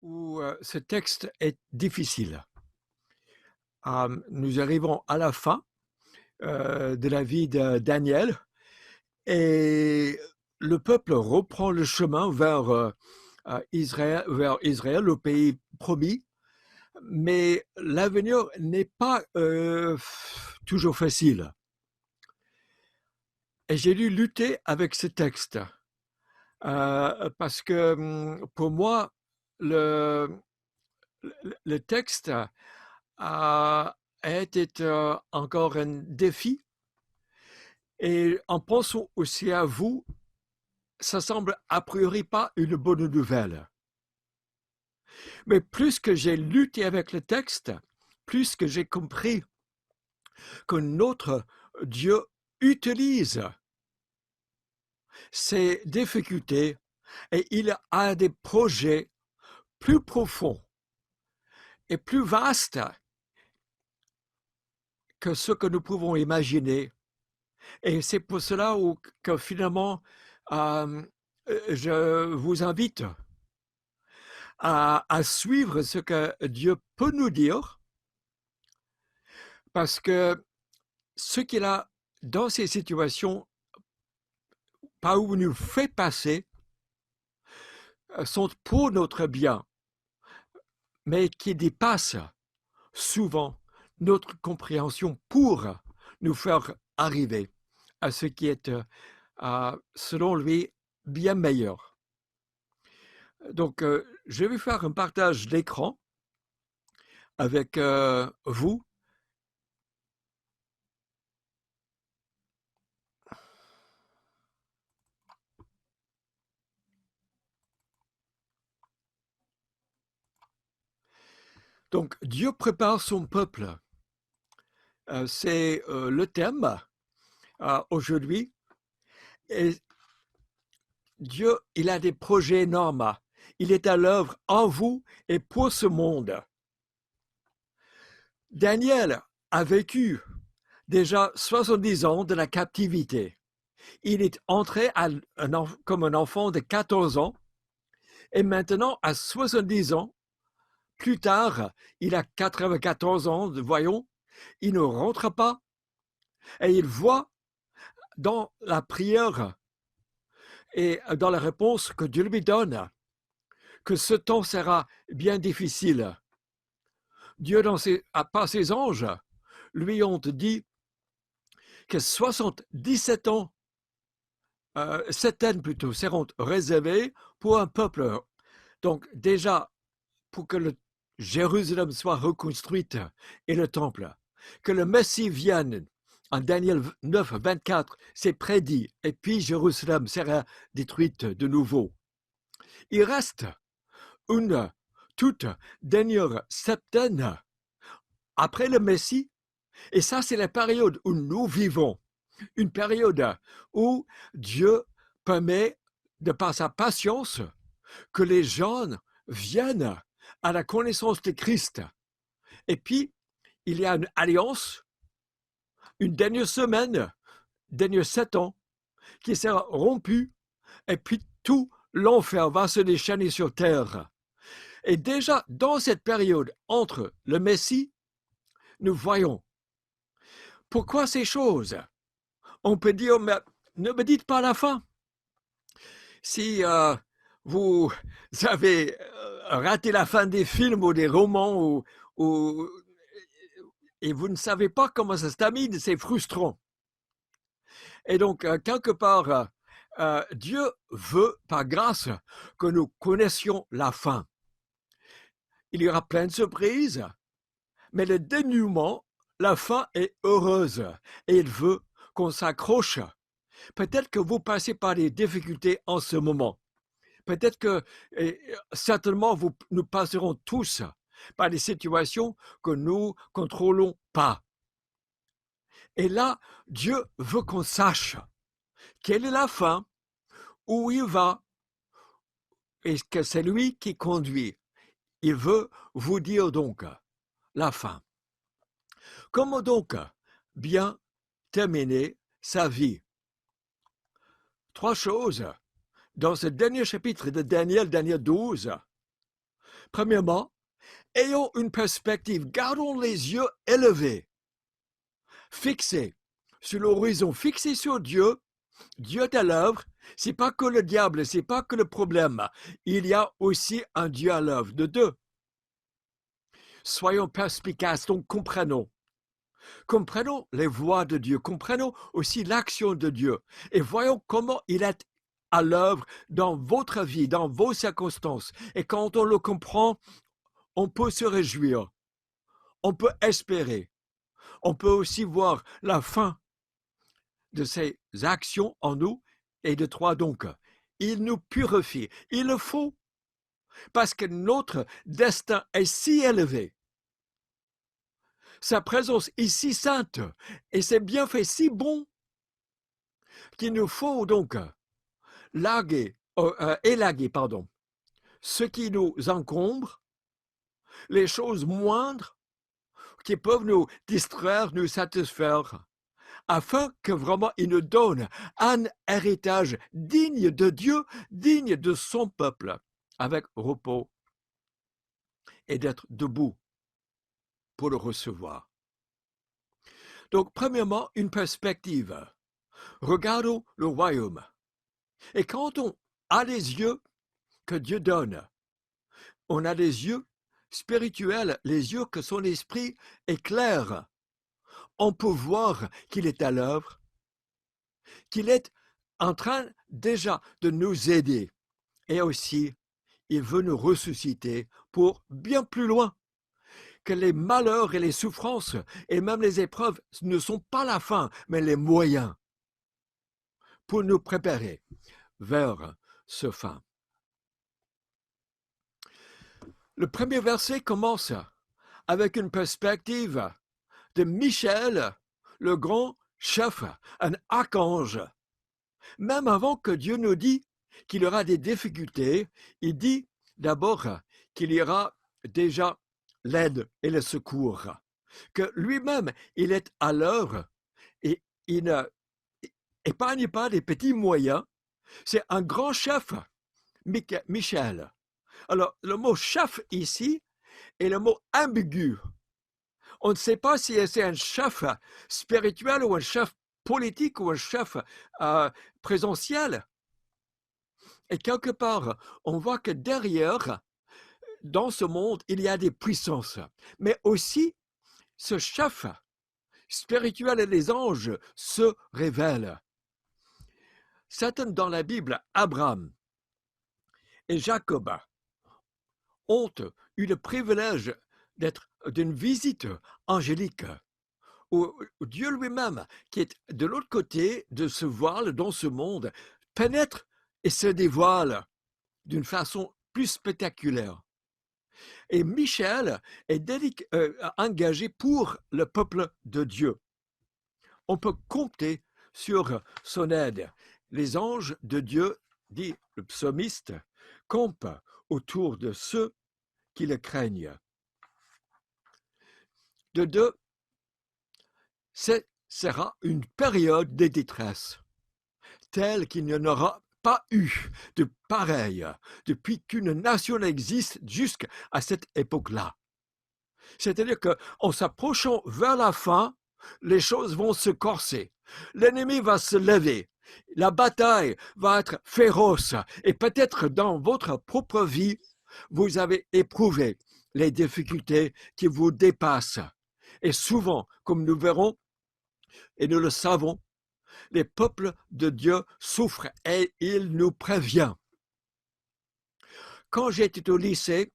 où ce texte est difficile. Nous arrivons à la fin de la vie de Daniel et le peuple reprend le chemin vers Israël, le pays promis, mais l'avenir n'est pas toujours facile. Et j'ai dû lutter avec ce texte parce que pour moi, le, le texte a été encore un défi. Et en pensant aussi à vous, ça semble a priori pas une bonne nouvelle. Mais plus que j'ai lutté avec le texte, plus que j'ai compris que notre Dieu utilise ces difficultés et il a des projets plus profonds et plus vastes que ce que nous pouvons imaginer. Et c'est pour cela que finalement, euh, je vous invite à suivre ce que Dieu peut nous dire, parce que ce qu'il a dans ces situations, par où il nous fait passer, sont pour notre bien, mais qui dépassent souvent notre compréhension pour nous faire arriver à ce qui est, selon lui, bien meilleur. Donc, je vais faire un partage d'écran avec vous. Donc, Dieu prépare son peuple. C'est le thème aujourd'hui. Et Dieu, il a des projets énormes. Il est à l'œuvre en vous et pour ce monde. Daniel a vécu déjà 70 ans de la captivité. Il est entré comme un enfant de 14 ans et maintenant, à 70 ans, plus tard, il a 94 ans, voyons, il ne rentre pas et il voit dans la prière et dans la réponse que Dieu lui donne que ce temps sera bien difficile. Dieu, par ses anges, lui ont dit que 77 ans, 7 ans plutôt, seront réservés pour un peuple. Donc déjà, pour que le Jérusalem soit reconstruite et le temple, que le Messie vienne. En Daniel 9, 24, c'est prédit, et puis Jérusalem sera détruite de nouveau. Il reste une toute dernière septaine après le Messie, et ça c'est la période où nous vivons, une période où Dieu permet, de par sa patience, que les gens viennent à la connaissance de Christ. Et puis, il y a une alliance, une dernière semaine, dernière 7 ans, qui sera rompue, et puis tout l'enfer va se déchaîner sur terre. Et déjà, dans cette période entre le Messie, nous voyons pourquoi ces choses. On peut dire, mais ne me dites pas la fin. Si vous avez raté la fin des films ou des romans et vous ne savez pas comment ça se termine, c'est frustrant. Et donc, quelque part, Dieu veut, par grâce, que nous connaissions la fin. Il y aura plein de surprises, mais le dénouement, la fin est heureuse et il veut qu'on s'accroche. Peut-être que vous passez par des difficultés en ce moment. Peut-être que, certainement, nous passerons tous par des situations que nous ne contrôlons pas. Et là, Dieu veut qu'on sache quelle est la fin, où il va, et que c'est lui qui conduit. Il veut vous dire donc la fin. Comment donc bien terminer sa vie? 3 choses. Dans ce dernier chapitre de Daniel, Daniel 12, Premièrement, ayons une perspective, gardons les yeux élevés, fixés sur l'horizon, fixés sur Dieu. Dieu est à l'œuvre. C'est pas que le diable, c'est pas que le problème. Il y a aussi un Dieu à l'œuvre. De deux, soyons perspicaces, donc comprenons. Comprenons les voies de Dieu, comprenons aussi l'action de Dieu et voyons comment il est à l'œuvre dans votre vie, dans vos circonstances. Et quand on le comprend, on peut se réjouir, on peut espérer, on peut aussi voir la fin de ces actions en nous. Et de trois, donc, il nous purifie. Il le faut, parce que notre destin est si élevé. Sa présence est si sainte et ses bienfaits si bons qu'il nous faut donc élaguer ce qui nous encombre, les choses moindres qui peuvent nous distraire, nous satisfaire, afin que vraiment il nous donne un héritage digne de Dieu, digne de son peuple, avec repos et d'être debout pour le recevoir. Donc, premièrement, une perspective. Regardons le royaume. Et quand on a les yeux que Dieu donne, on a les yeux spirituels, les yeux que son esprit éclaire. On peut voir qu'il est à l'œuvre, qu'il est en train déjà de nous aider. Et aussi, il veut nous ressusciter pour bien plus loin. Que les malheurs et les souffrances et même les épreuves ne sont pas la fin, mais les moyens pour nous préparer vers ce fin. Le premier verset commence avec une perspective de Michel, le grand chef, un archange. Même avant que Dieu nous dise qu'il y aura des difficultés, il dit d'abord qu'il y aura déjà l'aide et le secours, que lui-même, il est à l'œuvre et il n'épargne pas des petits moyens. C'est un grand chef, Michel. Alors, le mot chef ici est le mot ambigu. On ne sait pas si c'est un chef spirituel ou un chef politique ou un chef présentiel. Et quelque part, on voit que derrière, dans ce monde, il y a des puissances. Mais aussi, ce chef spirituel et les anges se révèlent. Certains dans la Bible, Abraham et Jacob, ont eu le privilège d'être d'une visite angélique, où Dieu lui-même, qui est de l'autre côté de ce voile dans ce monde, pénètre et se dévoile d'une façon plus spectaculaire. Et Michel est engagé pour le peuple de Dieu. On peut compter sur son aide. Les anges de Dieu, dit le psalmiste, campent autour de ceux qui le craignent. De deux, ce sera une période de détresse, telle qu'il n'y en aura pas eu de pareil depuis qu'une nation existe jusqu'à cette époque-là. C'est-à-dire qu'en s'approchant vers la fin, les choses vont se corser. L'ennemi va se lever. La bataille va être féroce. Et peut-être dans votre propre vie, vous avez éprouvé les difficultés qui vous dépassent. Et souvent, comme nous verrons, et nous le savons, les peuples de Dieu souffrent et il nous prévient. Quand j'étais au lycée,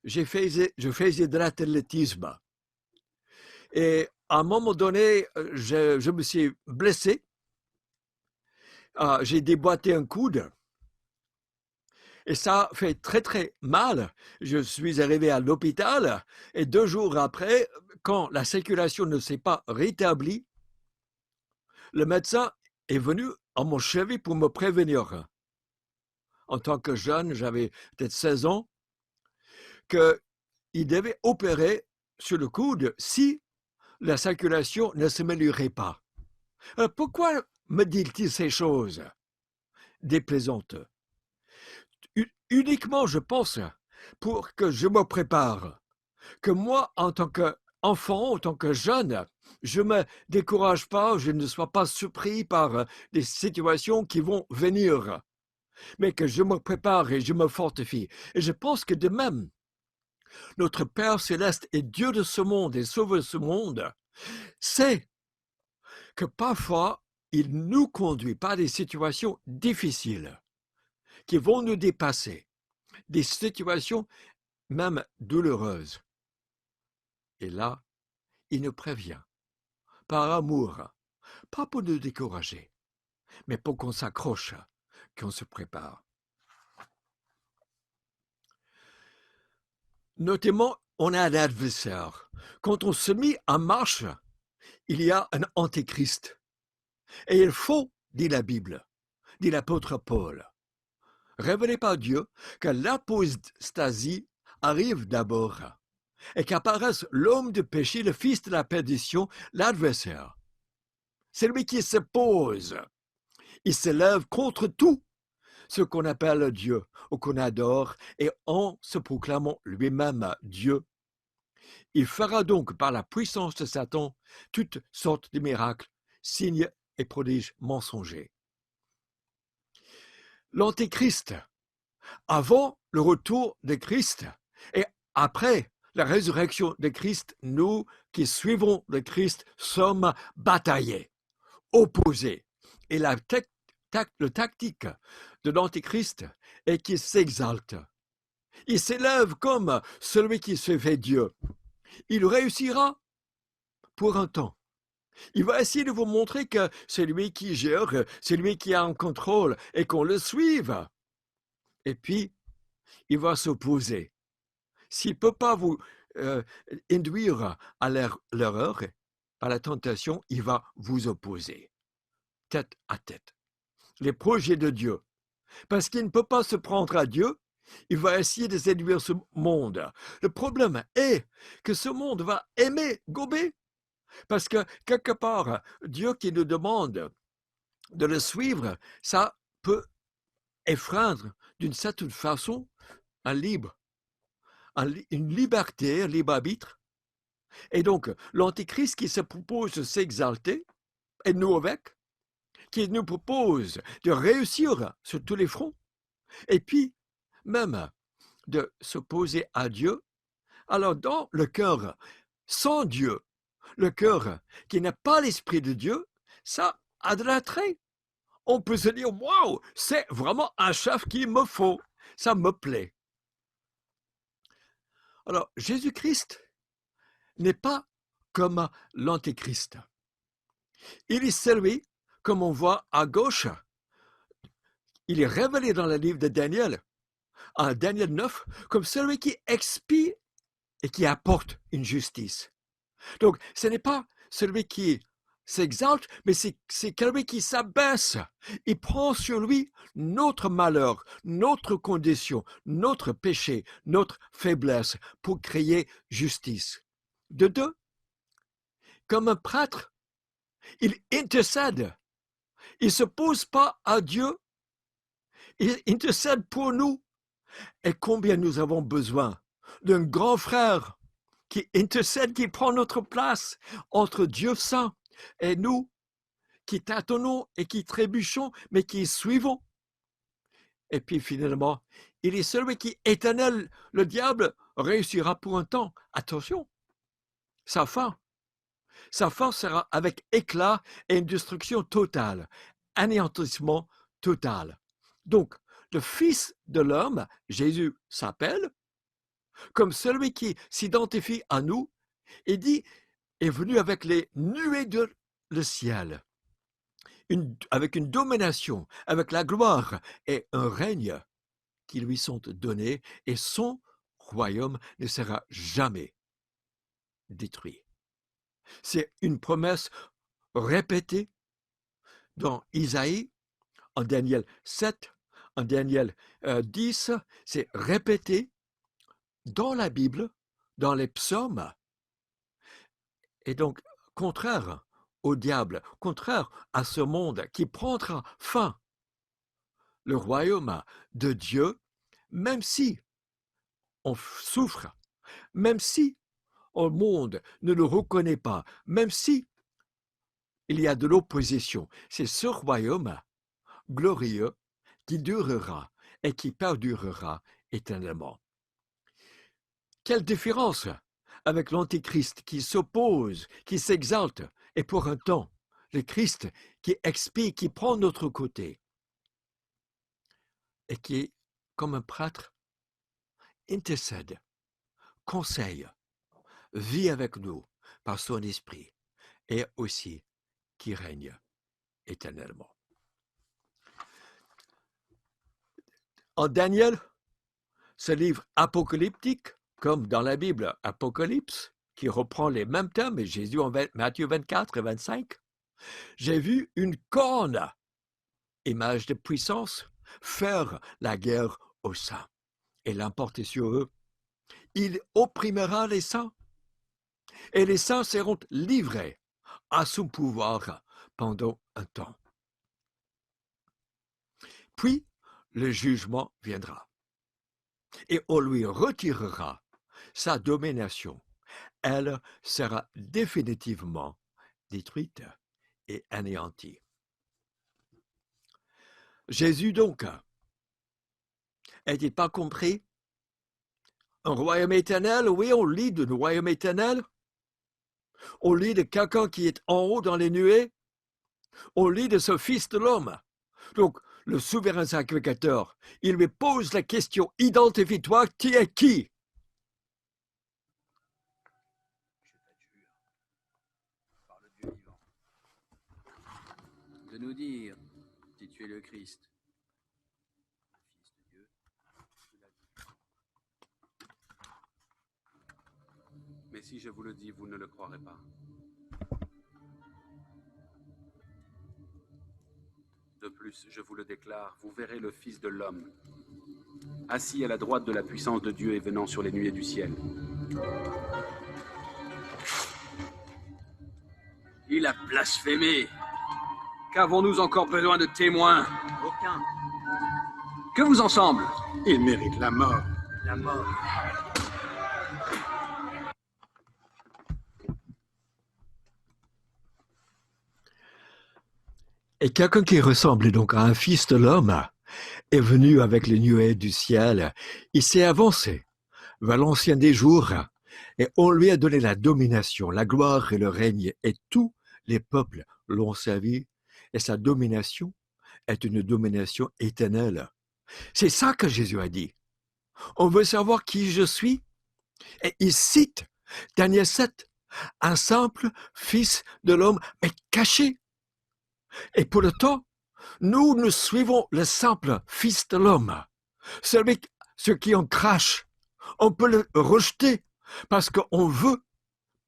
je faisais de l'athlétisme. Et à un moment donné, je me suis blessé. J'ai déboîté un coude. Et ça fait très très mal. Je suis arrivé à l'hôpital et 2 jours après, quand la circulation ne s'est pas rétablie, le médecin est venu à mon chevet pour me prévenir. En tant que jeune, j'avais peut-être 16 ans, qu'il devait opérer sur le coude si la circulation ne s'améliorait pas. Pourquoi me dit-il ces choses déplaisantes? Uniquement, je pense, pour que je me prépare. Que moi, en tant qu'enfant, en tant que jeune, je ne me décourage pas, je ne sois pas surpris par des situations qui vont venir, mais que je me prépare et je me fortifie. Et je pense que de même, notre Père céleste et Dieu de ce monde et Sauveur de ce monde sait que parfois, il nous conduit par des situations difficiles qui vont nous dépasser, des situations même douloureuses. Et là, il nous prévient, par amour, pas pour nous décourager, mais pour qu'on s'accroche, qu'on se prépare. Notamment, on a un adversaire. Quand on se met en marche, il y a un antéchrist. Et il faut, dit la Bible, dit l'apôtre Paul, révélé par Dieu, que l'apostasie arrive d'abord et qu'apparaisse l'homme de péché, le fils de la perdition, l'adversaire. C'est lui qui s'oppose. Il s'élève contre tout ce qu'on appelle Dieu ou qu'on adore et en se proclamant lui-même Dieu. Il fera donc par la puissance de Satan toutes sortes de miracles, signes et prodiges mensongers. L'Antéchrist, avant le retour de Christ et après la résurrection de Christ, nous qui suivons le Christ sommes bataillés, opposés. Et la tactique de l'Antéchrist est qu'il s'exalte. Il s'élève comme celui qui se fait Dieu. Il réussira pour un temps. Il va essayer de vous montrer que c'est lui qui gère, c'est lui qui a un contrôle et qu'on le suive. Et puis, il va s'opposer. S'il ne peut pas vous induire à l'erreur, à la tentation, il va vous opposer, tête à tête. Les projets de Dieu. Parce qu'il ne peut pas se prendre à Dieu, il va essayer de séduire ce monde. Le problème est que ce monde va aimer gober. Parce que quelque part, Dieu qui nous demande de le suivre, ça peut effreindre d'une certaine façon un libre, une liberté, un libre arbitre. Et donc, l'Antéchrist qui se propose de s'exalter, et nous avec, qui nous propose de réussir sur tous les fronts, et puis même de s'opposer à Dieu. Alors, dans le cœur sans Dieu, le cœur qui n'a pas l'esprit de Dieu, ça a de l'attrait. On peut se dire, waouh, c'est vraiment un chef qu'il me faut, ça me plaît. Alors, Jésus-Christ n'est pas comme l'Antéchrist. Il est celui, comme on voit à gauche, il est révélé dans le livre de Daniel, en Daniel 9, comme celui qui expie et qui apporte une justice. Donc, ce n'est pas celui qui s'exalte, mais c'est celui qui s'abaisse. Il prend sur lui notre malheur, notre condition, notre péché, notre faiblesse pour créer justice. De deux, comme un prêtre, il intercède. Il ne se pose pas à Dieu, il intercède pour nous. Et combien nous avons besoin d'un grand frère qui intercède, qui prend notre place entre Dieu saint et nous, qui tâtonnons et qui trébuchons, mais qui suivons. Et puis finalement, il est celui qui éternel, le diable réussira pour un temps. Attention, sa fin sera avec éclat et une destruction totale, anéantissement total. Donc, le Fils de l'homme, Jésus s'appelle, comme celui qui s'identifie à nous et dit, est venu avec les nuées de le ciel, avec une domination, avec la gloire et un règne qui lui sont donnés, et son royaume ne sera jamais détruit. C'est une promesse répétée dans Isaïe, en Daniel 7, en Daniel 10, c'est répété dans la Bible, dans les psaumes. Et donc, contraire au diable, contraire à ce monde qui prendra fin, le royaume de Dieu, même si on souffre, même si le monde ne le reconnaît pas, même si il y a de l'opposition. C'est ce royaume glorieux qui durera et qui perdurera éternellement. Quelle différence avec l'Antichrist qui s'oppose, qui s'exalte, et pour un temps, le Christ qui expie, qui prend notre côté, et qui, comme un prêtre, intercède, conseille, vit avec nous par son esprit, et aussi qui règne éternellement. En Daniel, ce livre apocalyptique, comme dans la Bible, Apocalypse, qui reprend les mêmes termes, et Jésus en Matthieu 24 et 25, j'ai vu une corne, image de puissance, faire la guerre aux saints et l'emporter sur eux. Il opprimera les saints, et les saints seront livrés à son pouvoir pendant un temps. Puis, le jugement viendra, et on lui retirera sa domination. Elle sera définitivement détruite et anéantie. Jésus donc, est-il pas compris? Un royaume éternel, oui, on lit d'un royaume éternel. On lit de quelqu'un qui est en haut dans les nuées. On lit de ce Fils de l'homme. Donc, le souverain sacrificateur, il lui pose la question, identifie-toi, qui est qui? De nous dire si tu es le Christ, le Fils de Dieu. Mais si je vous le dis, vous ne le croirez pas. De plus, je vous le déclare, vous verrez le Fils de l'homme, assis à la droite de la puissance de Dieu et venant sur les nuées du ciel. Il a blasphémé. Qu'avons-nous encore besoin de témoins? Aucun. Que vous en semble? Il mérite la mort. La mort. Et quelqu'un qui ressemble donc à un fils de l'homme est venu avec les nuées du ciel. Il s'est avancé vers l'ancien des jours et on lui a donné la domination, la gloire et le règne, et tous les peuples l'ont servi, et sa domination est une domination éternelle. C'est ça que Jésus a dit. On veut savoir qui je suis, et il cite Daniel 7, un simple fils de l'homme, mais caché. Et pour le temps, nous suivons le simple fils de l'homme. Celui, ceux qui en crachent, on peut le rejeter parce qu'on ne veut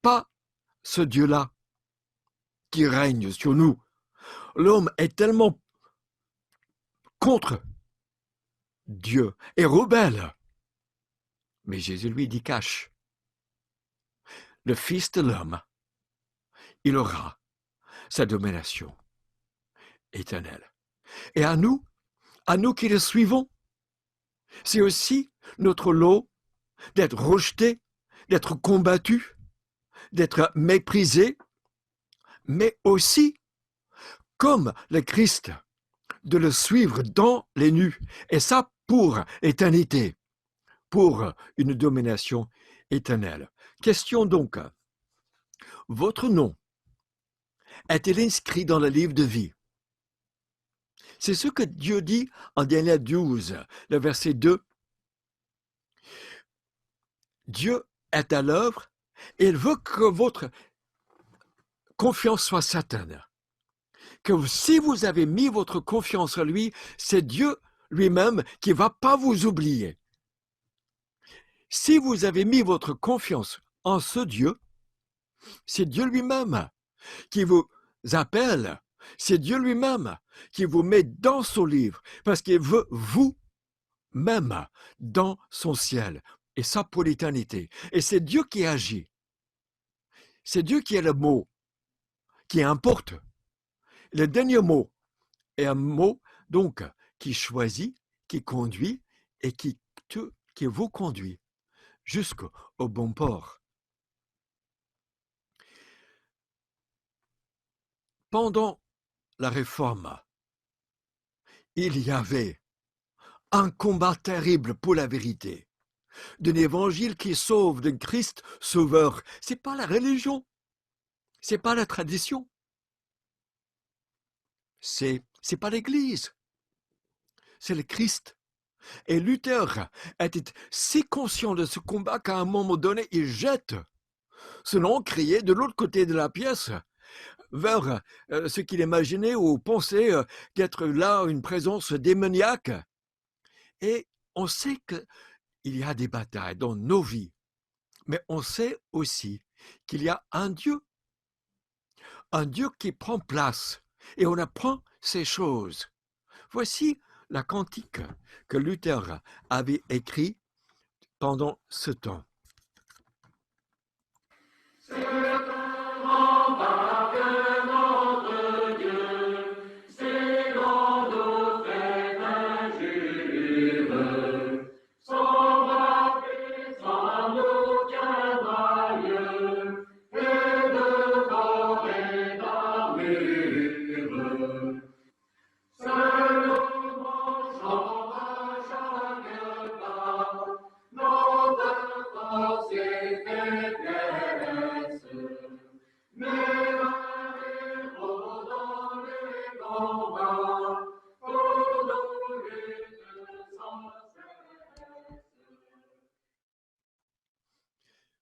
pas ce Dieu-là qui règne sur nous. L'homme est tellement contre Dieu et rebelle. Mais Jésus lui dit cache. Le Fils de l'homme, il aura sa domination éternelle. Et à nous qui le suivons, c'est aussi notre lot d'être rejeté, d'être combattu, d'être méprisé, mais aussi, comme le Christ, de le suivre dans les nues. Et ça pour éternité, pour une domination éternelle. Question donc, votre nom est-il inscrit dans le livre de vie? C'est ce que Dieu dit en Daniel 12, le verset 2. Dieu est à l'œuvre et il veut que votre confiance soit certaine. Que si vous avez mis votre confiance en lui, c'est Dieu lui-même qui ne va pas vous oublier. Si vous avez mis votre confiance en ce Dieu, c'est Dieu lui-même qui vous appelle. C'est Dieu lui-même qui vous met dans son livre parce qu'il veut vous-même dans son ciel. Et ça pour l'éternité. Et c'est Dieu qui agit. C'est Dieu qui est le mot qui importe. Le dernier mot est un mot donc qui choisit, qui conduit et qui vous conduit. jusqu'au bon port. Pendant la Réforme, il y avait un combat terrible pour la vérité, d'un évangile qui sauve, d'un Christ sauveur. C'est pas la religion, c'est pas la tradition, c'est pas l'Église, c'est le Christ. Et Luther était si conscient de ce combat qu'à un moment donné, il jette son encrier de l'autre côté de la pièce vers ce qu'il imaginait ou pensait d'être là une présence démoniaque. Et on sait qu'il y a des batailles dans nos vies, mais on sait aussi qu'il y a un Dieu qui prend place, et on apprend ces choses. Voici la cantique que Luther avait écrite pendant ce temps.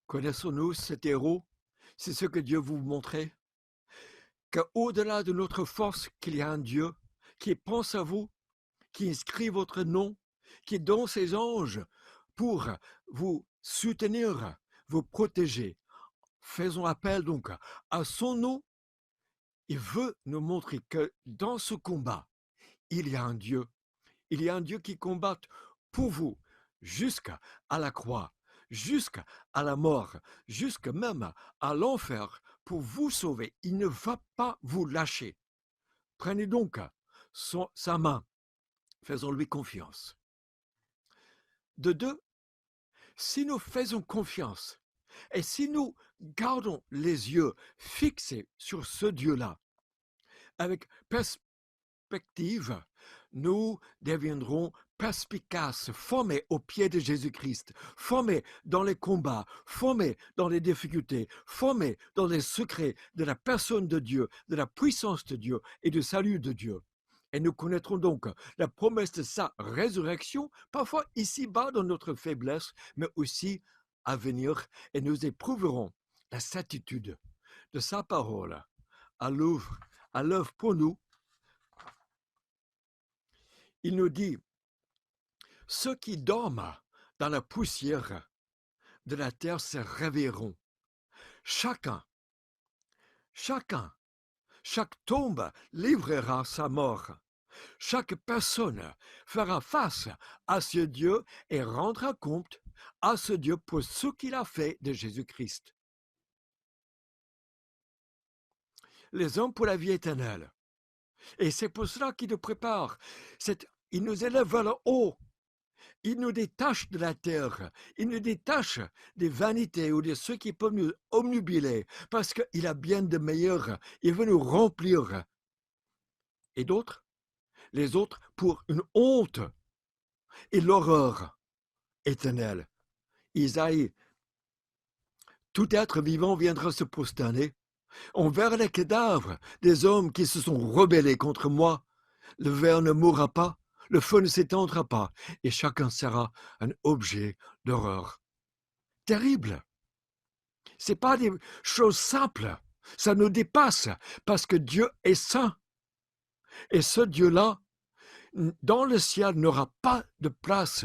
Connaissons-nous cet héros? C'est ce que Dieu vous montrait, qu'au-delà de notre force, qu'il y a un Dieu qui pense à vous, qui inscrit votre nom, qui donne ses anges pour vous soutenir, vous protéger. Faisons appel donc à son nom. Il veut nous montrer que dans ce combat, il y a un Dieu. Il y a un Dieu qui combat pour vous jusqu'à la croix, jusqu'à la mort, jusqu'à même à l'enfer pour vous sauver. Il ne va pas vous lâcher. Prenez donc sa main. Faisons-lui confiance. De deux, si nous faisons confiance et si nous gardons les yeux fixés sur ce Dieu-là, avec perspective, nous deviendrons perspicaces, formés au pied de Jésus-Christ, formés dans les combats, formés dans les difficultés, formés dans les secrets de la personne de Dieu, de la puissance de Dieu et du salut de Dieu. Et nous connaîtrons donc la promesse de sa résurrection, parfois ici-bas dans notre faiblesse, mais aussi à venir, et nous éprouverons la certitude de sa parole à l'œuvre pour nous. Il nous dit, ceux qui dorment dans la poussière de la terre se réveilleront. Chaque tombe livrera sa mort. Chaque personne fera face à ce Dieu et rendra compte à ce Dieu pour ce qu'il a fait de Jésus-Christ. Les hommes pour la vie éternelle. Et c'est pour cela qu'il nous prépare. Il nous élève vers le haut. Il nous détache de la terre. Il nous détache des vanités ou de ceux qui peuvent nous obnubiler. Parce qu'il a bien de meilleurs. Il veut nous remplir. Et d'autres, les autres, pour une honte et l'horreur éternelle. Isaïe, tout être vivant viendra se prosterner. On verra les cadavres des hommes qui se sont rebellés contre moi. Le ver ne mourra pas, le feu ne s'éteindra pas, et chacun sera un objet d'horreur. Terrible. C'est pas des choses simples. Ça nous dépasse parce que Dieu est saint. Et ce Dieu-là, dans le ciel, n'aura pas de place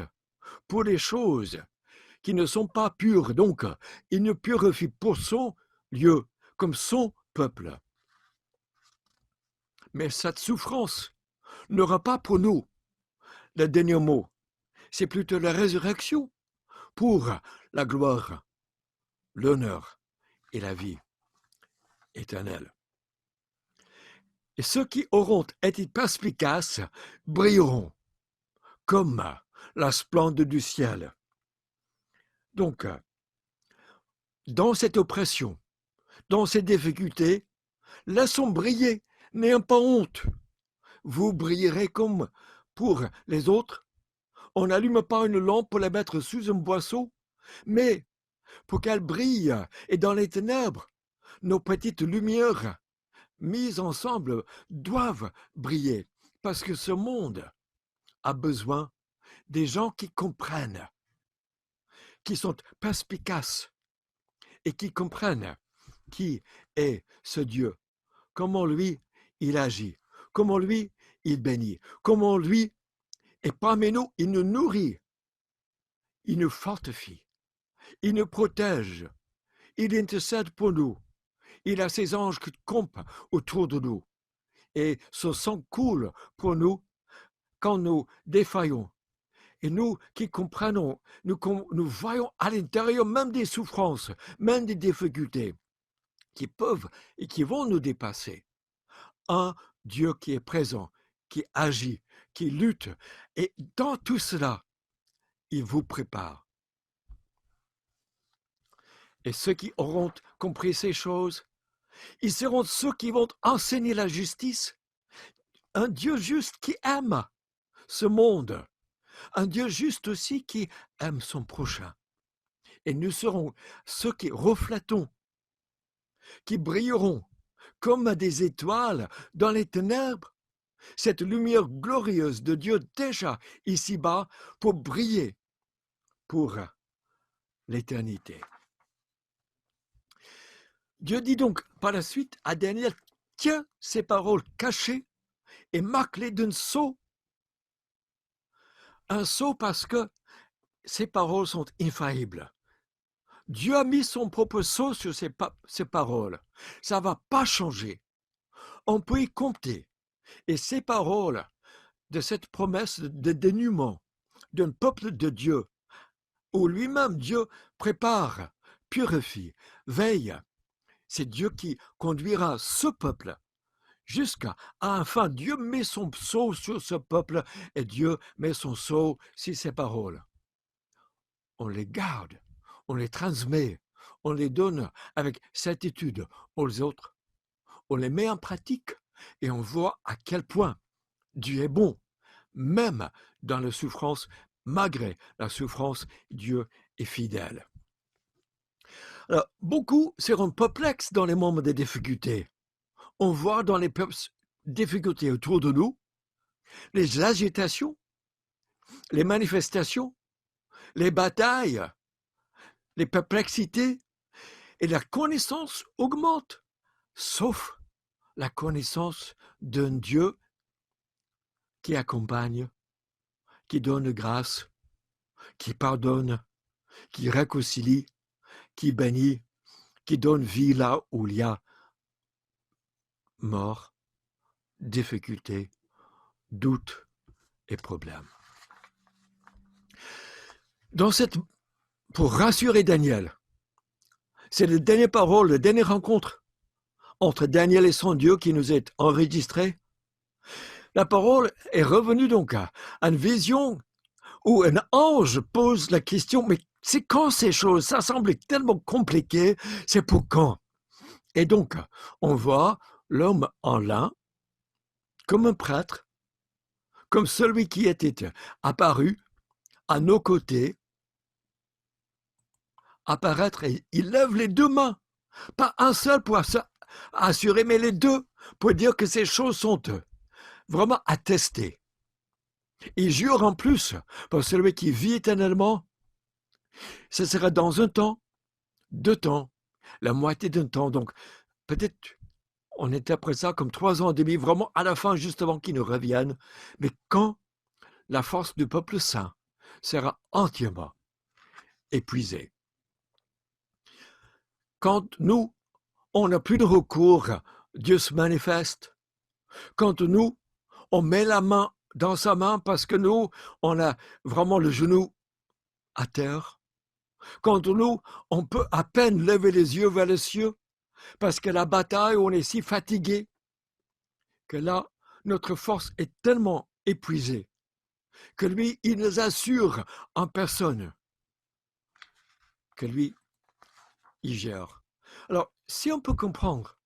pour les choses qui ne sont pas pures. Donc, il ne purifie pour son lieu, comme son peuple. Mais cette souffrance n'aura pas pour nous le dernier mot. C'est plutôt la résurrection pour la gloire, l'honneur et la vie éternelle. Et ceux qui auront été perspicaces brilleront comme la splendeur du ciel. Donc, dans cette oppression, dans ces difficultés, laissons briller, n'ayons pas honte. Vous brillerez comme pour les autres. On n'allume pas une lampe pour la mettre sous un boisseau, mais pour qu'elle brille, et dans les ténèbres, nos petites lumières mises ensemble doivent briller, parce que ce monde a besoin des gens qui comprennent, qui sont perspicaces et qui comprennent qui est ce Dieu, comment lui il agit, comment lui il bénit, comment lui, et parmi nous, il nous nourrit, il nous fortifie, il nous protège, il intercède pour nous, il a ses anges qui campent autour de nous, et ce sang coule pour nous quand nous défaillons. Et nous qui comprenons, nous voyons à l'intérieur même des souffrances, même des difficultés qui peuvent et qui vont nous dépasser. Un Dieu qui est présent, qui agit, qui lutte. Et dans tout cela, il vous prépare. Et ceux qui auront compris ces choses, ils seront ceux qui vont enseigner la justice. Un Dieu juste qui aime ce monde. Un Dieu juste aussi qui aime son prochain. Et nous serons ceux qui reflétons, qui brilleront comme des étoiles dans les ténèbres, cette lumière glorieuse de Dieu déjà ici-bas pour briller pour l'éternité. Dieu dit donc par la suite à Daniel, tiens ces paroles cachées et marque-les d'un sceau. Un sceau parce que ces paroles sont infaillibles. Dieu a mis son propre sceau sur ces paroles. Ça ne va pas changer. On peut y compter. Et ces paroles de cette promesse de dénûment d'un peuple de Dieu, où lui-même Dieu prépare, purifie, veille, c'est Dieu qui conduira ce peuple jusqu'à enfin Dieu met son sceau sur ce peuple et Dieu met son sceau sur ces paroles. On les garde, on les transmet, on les donne avec certitude aux autres, on les met en pratique et on voit à quel point Dieu est bon, même dans la souffrance, malgré la souffrance, Dieu est fidèle. Alors, beaucoup seront perplexes dans les moments de difficulté. On voit dans les difficultés autour de nous les agitations, les manifestations, les batailles, les perplexités, et la connaissance augmente, sauf la connaissance d'un Dieu qui accompagne, qui donne grâce, qui pardonne, qui réconcilie, qui bénit, qui donne vie là où il y a mort, difficulté, doute et problème. Pour rassurer Daniel, c'est la dernière parole, la dernière rencontre entre Daniel et son Dieu qui nous est enregistrée. La parole est revenue donc à une vision où un ange pose la question, mais c'est quand ces choses? Ça semble tellement compliqué, c'est pour quand? Et donc, on voit l'homme en lin, comme un prêtre, comme celui qui était apparu à nos côtés, apparaître et il lève les deux mains, pas un seul pour assurer, mais les deux pour dire que ces choses sont vraiment attestées. Il jure en plus, pour celui qui vit éternellement, ce sera dans un temps, 2 temps, la moitié d'un temps. Donc, peut-être on était après ça comme 3 ans et demi, vraiment à la fin, juste avant qu'ils nous reviennent. Mais quand la force du peuple saint sera entièrement épuisée. Quand nous, on n'a plus de recours, Dieu se manifeste. Quand nous, on met la main dans sa main parce que nous, on a vraiment le genou à terre. Quand nous, on peut à peine lever les yeux vers les cieux parce que la bataille, on est si fatigué que là, notre force est tellement épuisée que lui, il nous assure en personne que lui, il gère. Alors, si on peut comprendre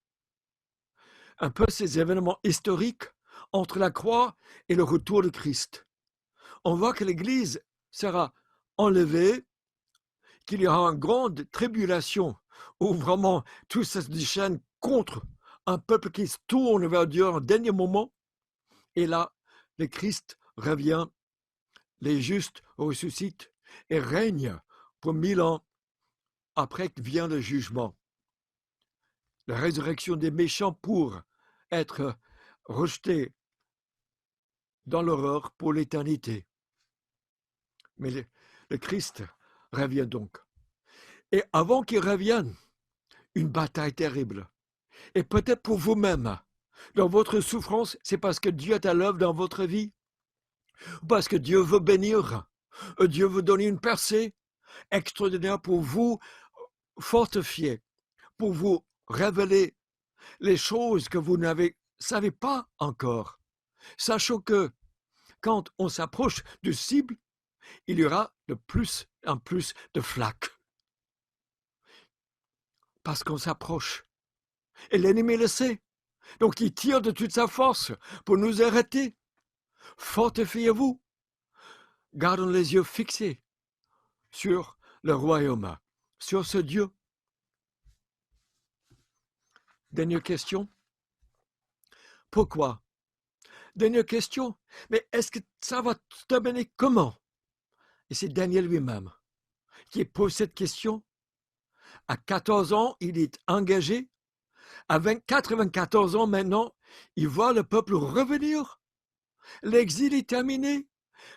un peu ces événements historiques entre la croix et le retour de Christ, on voit que l'Église sera enlevée, qu'il y aura une grande tribulation où vraiment tout se déchaîne contre un peuple qui se tourne vers Dieu en dernier moment. Et là, le Christ revient, les justes ressuscitent et règnent pour 1000 ans après que vient le jugement. La résurrection des méchants pour être rejetés dans l'horreur pour l'éternité. Mais le Christ revient donc. Et avant qu'il revienne, une bataille terrible. Et peut-être pour vous-même, dans votre souffrance, c'est parce que Dieu est à l'œuvre dans votre vie, parce que Dieu veut bénir, Dieu veut donner une percée extraordinaire pour vous fortifier, pour vous révéler les choses que vous n'avez savez pas encore. Sachant que quand on s'approche du cible, il y aura de plus en plus de flaques. Parce qu'on s'approche. Et l'ennemi le sait. Donc il tire de toute sa force pour nous arrêter. Fortifiez-vous. Gardons les yeux fixés sur le royaume, sur ce Dieu. Dernière question. Pourquoi? Dernière question. Mais est-ce que ça va terminer comment? Et c'est Daniel lui-même qui pose cette question. À 14 ans, il est engagé. À 94 ans maintenant, il voit le peuple revenir. L'exil est terminé,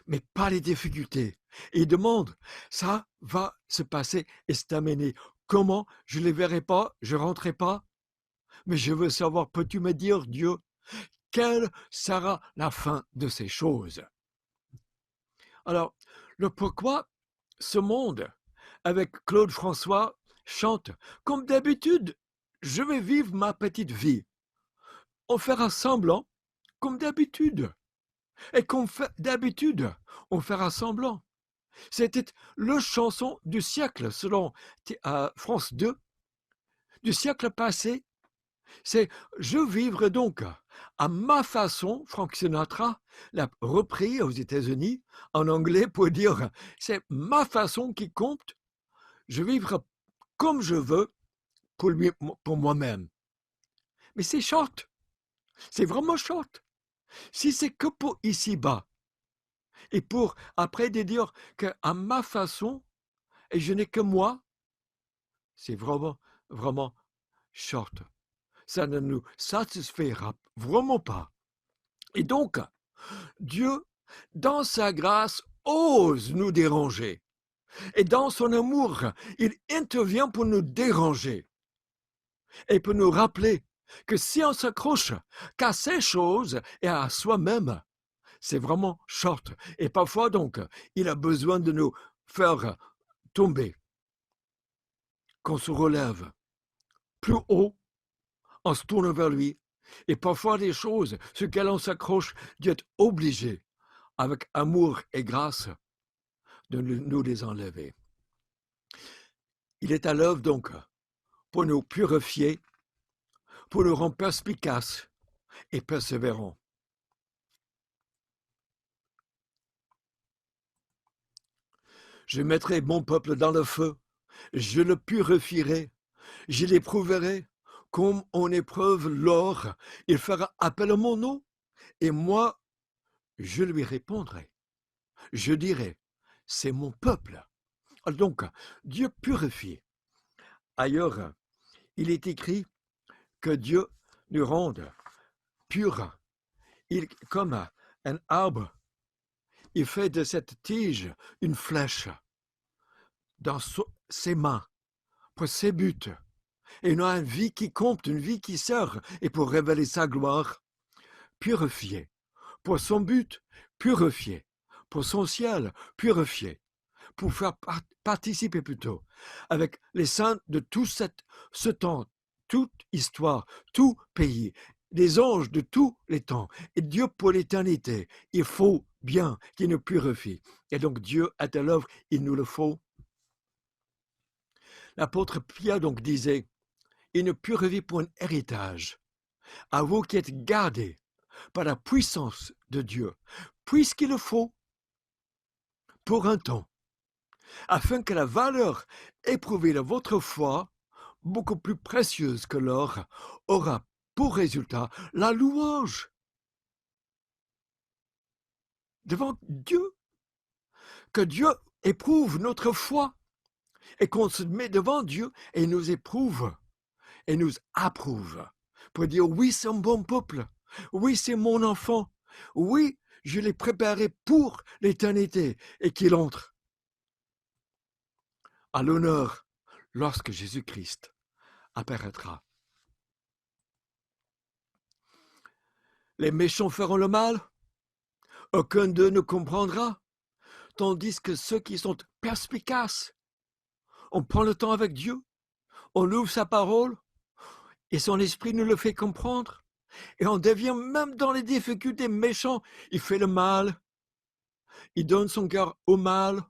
mais pas les difficultés. Et il demande, ça va se passer et se terminer. Comment? Je ne les verrai pas, je ne rentrerai pas. Mais je veux savoir, peux-tu me dire, Dieu, quelle sera la fin de ces choses? Alors, le pourquoi ce monde, avec Claude François, chante comme d'habitude, je vais vivre ma petite vie. On fera semblant, comme d'habitude. Et comme d'habitude, on fera semblant. C'était la chanson du siècle, selon France 2, du siècle passé. C'est « Je vivrai donc à ma façon », Frank Sinatra l'a repris aux États-Unis en anglais pour dire « C'est ma façon qui compte, je vivrai comme je veux pour moi-même ». Mais c'est short, c'est vraiment short. Si c'est que pour ici-bas, et pour après de dire qu'à ma façon, et je n'ai que moi, c'est vraiment, vraiment short. Ça ne nous satisfera vraiment pas. Et donc, Dieu, dans sa grâce, ose nous déranger. Et dans son amour, il intervient pour nous déranger. Et pour nous rappeler que si on s'accroche qu'à ces choses et à soi-même, c'est vraiment short. Et parfois, donc, il a besoin de nous faire tomber, qu'on se relève plus haut, on se tourne vers lui. Et parfois, les choses sur lesquelles on s'accroche, Dieu est obligé, avec amour et grâce, de nous les enlever. Il est à l'œuvre, donc, pour nous purifier, pour nous rendre perspicaces et persévérants. Je mettrai mon peuple dans le feu, je le purifierai, je l'éprouverai, comme on éprouve l'or, il fera appel à mon nom, et moi, je lui répondrai. Je dirai, c'est mon peuple. Donc, Dieu purifie. Ailleurs, il est écrit que Dieu nous rende purs. Comme un arbre, il fait de cette tige une flèche dans ses mains, pour ses buts. Et il a une vie qui compte, une vie qui sert, et pour révéler sa gloire, purifié. Pour son but, purifié. Pour son ciel, purifié. Pour faire participer plutôt avec les saints de tout ce temps, toute histoire, tout pays, des anges de tous les temps, et Dieu pour l'éternité. Il faut bien qu'il nous purifie. Et donc Dieu est à l'œuvre, il nous le faut. L'apôtre Pierre donc disait, une pure vie pour un héritage, à vous qui êtes gardés par la puissance de Dieu, puisqu'il le faut, pour un temps, afin que la valeur éprouvée de votre foi, beaucoup plus précieuse que l'or, aura pour résultat la louange devant Dieu, que Dieu éprouve notre foi et qu'on se met devant Dieu et nous éprouve et nous approuve pour dire oui, c'est un bon peuple, oui, c'est mon enfant, oui, je l'ai préparé pour l'éternité et qu'il entre à l'honneur lorsque Jésus-Christ apparaîtra. Les méchants feront le mal, aucun d'eux ne comprendra, tandis que ceux qui sont perspicaces, on prend le temps avec Dieu, on ouvre sa parole et son esprit nous le fait comprendre. Et on devient même dans les difficultés méchants. Il fait le mal, il donne son cœur au mal,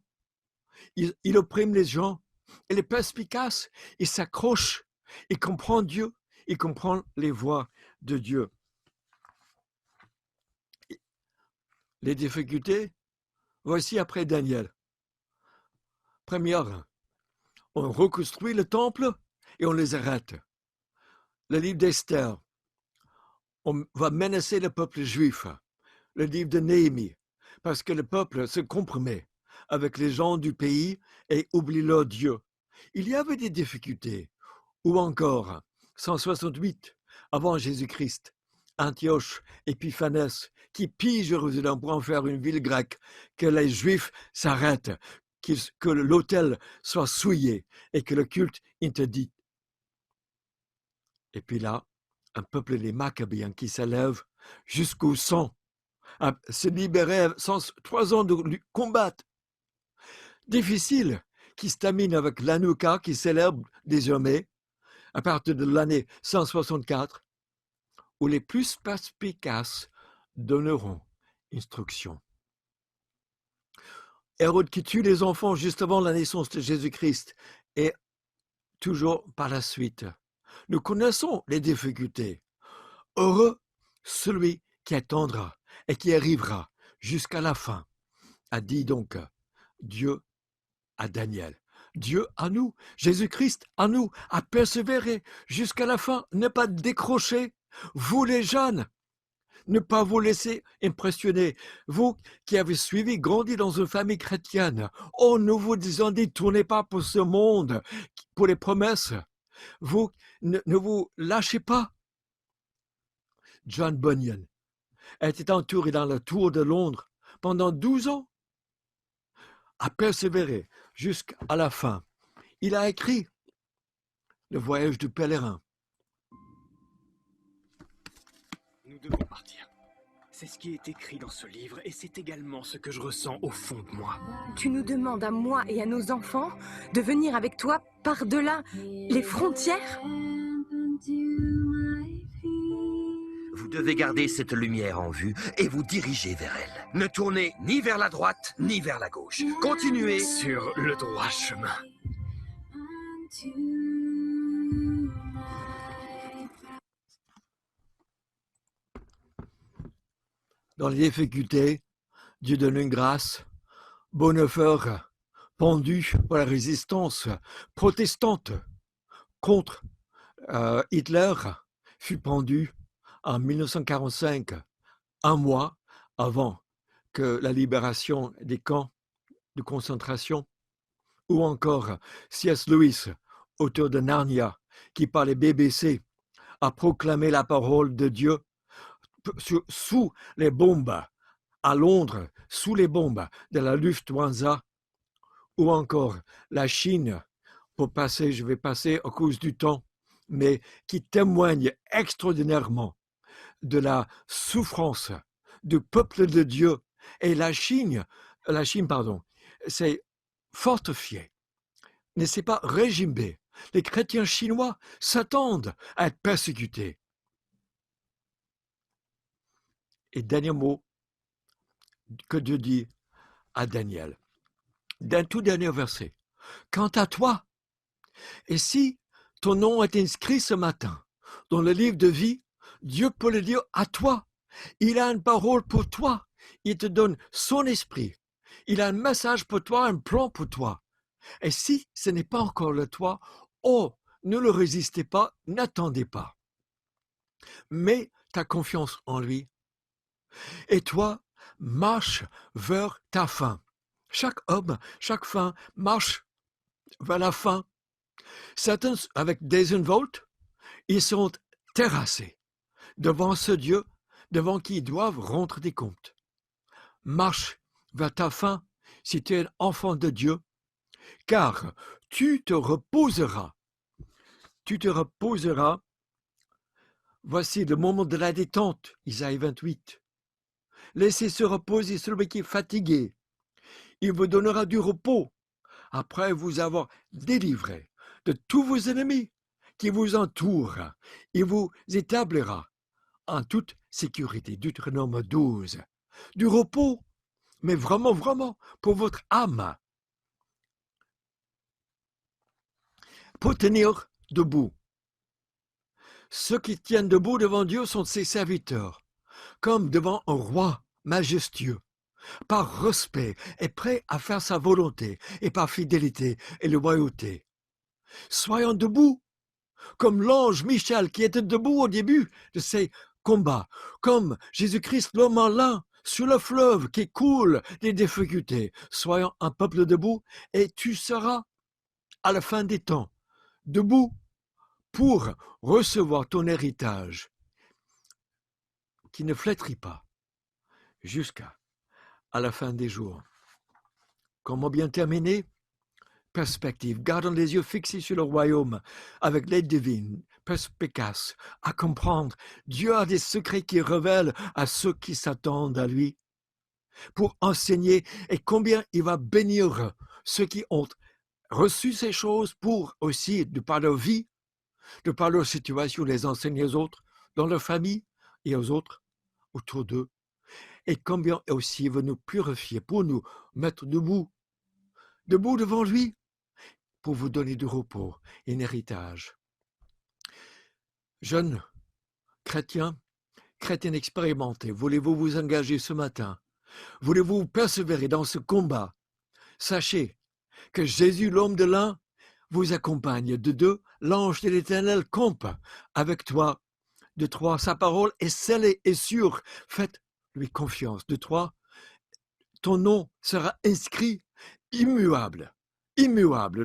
il opprime les gens. Et les perspicaces, il s'accroche, il comprend Dieu, il comprend les voies de Dieu. Les difficultés, voici après Daniel. Première, on reconstruit le temple et on les arrête. Le livre d'Esther, on va menacer le peuple juif. Le livre de Néhémie, parce que le peuple se compromet avec les gens du pays et oublie leur Dieu. Il y avait des difficultés. Ou encore, 168 avant Jésus-Christ, Antioche Épiphanès qui pille Jérusalem pour en faire une ville grecque, que les Juifs s'arrêtent, que l'autel soit souillé et que le culte interdit. Et puis là, un peuple, les Maccabéens, qui s'élève jusqu'au sang, à se libérer sans 3 ans de combat difficile, qui se termine avec l'Hanouka qui célèbre désormais à partir de l'année 164, où les plus perspicaces donneront instruction. Hérode qui tue les enfants juste avant la naissance de Jésus-Christ et toujours par la suite. Nous connaissons les difficultés. Heureux celui qui attendra et qui arrivera jusqu'à la fin, a dit donc Dieu à Daniel. Dieu à nous, Jésus-Christ à nous, à persévérer jusqu'à la fin, ne pas décrocher. Vous les jeunes, ne pas vous laisser impressionner. Vous qui avez suivi, grandi dans une famille chrétienne, oh, nous vous disons, détournez pas pour ce monde, pour les promesses. Vous, ne vous lâchez pas. John Bunyan était entouré dans la tour de Londres pendant 12 ans, a persévéré jusqu'à la fin. Il a écrit Le voyage du pèlerin. Nous devons partir. C'est ce qui est écrit dans ce livre et c'est également ce que je ressens au fond de moi. Tu nous demandes à moi et à nos enfants de venir avec toi par-delà les frontières ? Vous devez garder cette lumière en vue et vous diriger vers elle. Ne tournez ni vers la droite, ni vers la gauche. Continuez Sur le droit chemin. Dans les difficultés, Dieu donne une grâce. Bonhoeffer, pendu pour la résistance protestante contre Hitler, fut pendu en 1945, un mois avant que la libération des camps de concentration. Ou encore C.S. Lewis, auteur de Narnia, qui par les BBC a proclamé la parole de Dieu sous les bombes à Londres, sous les bombes de la Luftwaffe, ou encore la Chine, je vais passer à cause du temps, mais qui témoigne extraordinairement de la souffrance du peuple de Dieu. Et la Chine, c'est fortifié, ne s'est pas régimé. Les chrétiens chinois s'attendent à être persécutés. Et dernier mot que Dieu dit à Daniel, d'un tout dernier verset. Quant à toi, Et si ton nom est inscrit ce matin dans le livre de vie, Dieu peut le dire à toi. Il a une parole pour toi. Il te donne son esprit. Il a un message pour toi, un plan pour toi. Et si ce n'est pas encore le toi, oh, ne le résistez pas, n'attendez pas. Mets ta confiance en lui. Et toi, marche vers ta fin. Chaque homme, chaque fin marche vers la fin. Certains, avec des involtes, ils sont terrassés devant ce Dieu devant qui ils doivent rendre des comptes. Marche vers ta fin si tu es un enfant de Dieu, car tu te reposeras. Tu te reposeras. Voici le moment de la détente, Isaïe 28. Laissez se reposer celui qui est fatigué. Il vous donnera du repos après vous avoir délivré de tous vos ennemis qui vous entourent. Il vous établira en toute sécurité. Deutéronome 12. Du repos, mais vraiment, vraiment, pour votre âme. Pour tenir debout. Ceux qui tiennent debout devant Dieu sont ses serviteurs, comme devant un roi majestueux, par respect et prêt à faire sa volonté, et par fidélité et loyauté. Soyons debout, comme l'ange Michel qui était debout au début de ses combats, comme Jésus-Christ l'homme en lin sur le fleuve qui coule des difficultés. Soyons un peuple debout, et tu seras, à la fin des temps, debout pour recevoir ton héritage qui ne flétrit pas jusqu'à la fin des jours. Comment bien terminer? Perspective. Gardons les yeux fixés sur le royaume avec l'aide divine, perspicace, à comprendre. Dieu a des secrets qu'il révèle à ceux qui s'attendent à lui pour enseigner, et combien il va bénir ceux qui ont reçu ces choses pour aussi, de par leur vie, de par leur situation, les enseigner aux autres, dans leur famille et aux autres autour d'eux. Et combien aussi il veut nous purifier pour nous mettre debout devant lui, pour vous donner du repos et un héritage. Jeunes chrétiens expérimentés, voulez-vous vous engager ce matin? Voulez-vous persévérer dans ce combat? Sachez que Jésus, l'homme de l'un, vous accompagne. De deux, l'ange de l'Éternel campe avec toi. De trois, sa parole est scellée et sûre. Faites-lui confiance. De trois, ton nom sera inscrit immuable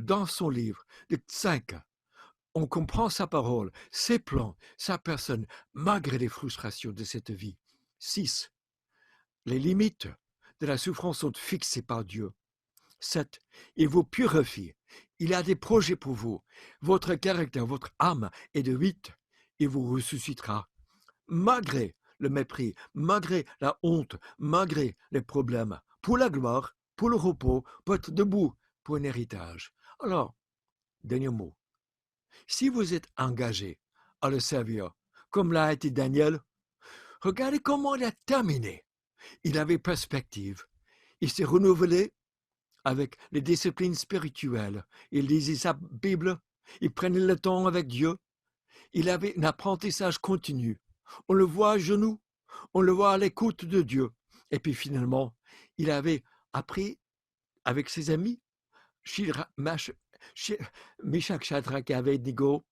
dans son livre. De 5, on comprend sa parole, ses plans, sa personne, malgré les frustrations de cette vie. 6, les limites de la souffrance sont fixées par Dieu. 7, il vous purifie. Il a des projets pour vous. Votre caractère, votre âme. Et de 8, il vous ressuscitera. Malgré le mépris, malgré la honte, malgré les problèmes, pour la gloire, pour le repos, pour être debout, pour un héritage. Alors, dernier mot. Si vous êtes engagé à le servir, comme l'a été Daniel, regardez comment il a terminé. Il avait perspective. Il s'est renouvelé avec les disciplines spirituelles. Il lisait sa Bible. Il prenait le temps avec Dieu. Il avait un apprentissage continu. On le voit à genoux. On le voit à l'écoute de Dieu. Et puis finalement, il avait appris avec ses amis, Meshach, Shadrach et Abednego,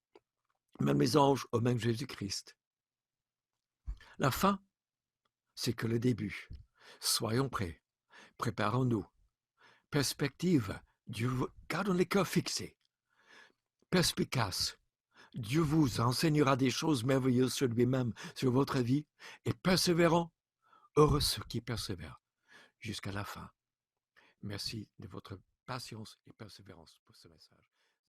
même les anges, au même Jésus-Christ. La fin, c'est que le début. Soyons prêts. Préparons-nous. Perspective. Dieu, gardons les cœurs fixés. Perspicace. Dieu vous enseignera des choses merveilleuses sur lui-même, sur votre vie. Et persévérant, heureux ceux qui persévèrent jusqu'à la fin. Merci de votre patience et persévérance pour ce message.